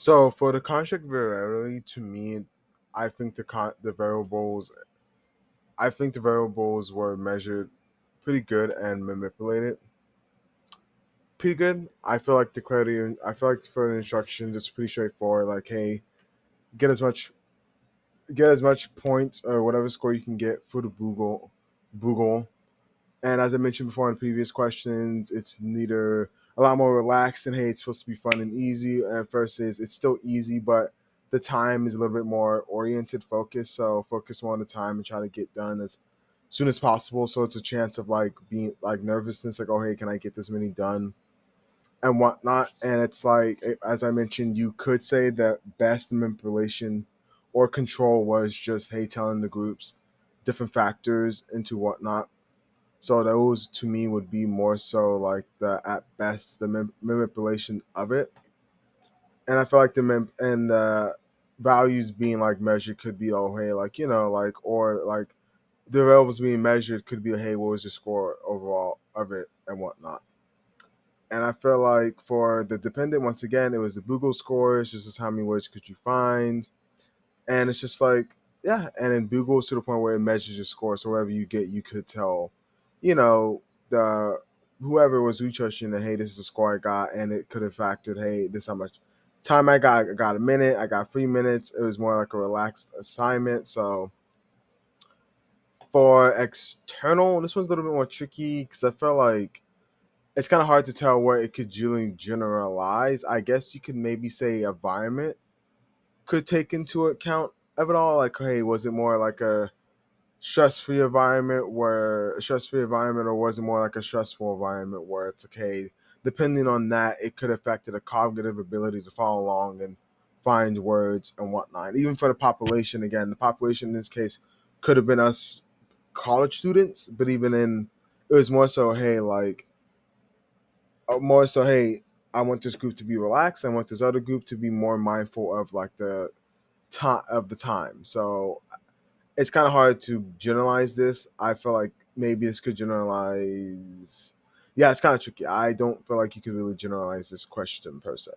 So for the construct variability, to me, I think the variables, were measured pretty good and manipulated pretty good. I feel like the clarity. I feel like for the instructions, it's pretty straightforward. Like, hey, get as much get as much points or whatever score you can get for the Boogle. And as I mentioned before in previous questions, it's neither a lot more relaxed and hey, it's supposed to be fun and easy. And versus it's still easy, but the time is a little bit more oriented, focused. So focus more on the time and try to get done as soon as possible. So it's a chance of like being like nervousness, like, oh hey, can I get this many done and whatnot. And it's like, as I mentioned, you could say that best manipulation or control was just hey, telling the groups different factors into whatnot. So those to me would be more so like the at best the manipulation of it, and I feel like and the values being like measured could be oh hey like like or like the variables being measured could be hey what was your score overall of it and whatnot. And I feel like for the dependent once again it was the Google scores just as how many words could you find, and it's just like yeah, and then Google's to the point where it measures your score, so wherever you get, you could tell, you know, the whoever was researching that hey, this is the score I got, and it could have factored hey, this is how much time I got. I got a minute, I got 3 minutes. It was more like a relaxed assignment. So for external, this one's a little bit more tricky because I felt like it's kind of hard to tell where it could really generalize. I guess you could maybe say environment could take into account of it all. Like, hey, was it more like a stress-free environment, or was it more like a stressful environment where it's okay? Depending on that, it could affect the cognitive ability to follow along and find words and whatnot. Even for the population, again, the population in this case could have been us college students, but even in it was more so, hey, like more so, hey, I want this group to be relaxed. I want this other group to be more mindful of like the time. So it's kind of hard to generalize this. I feel like maybe this could generalize. Yeah, it's kind of tricky. I don't feel like you could really generalize this question per se.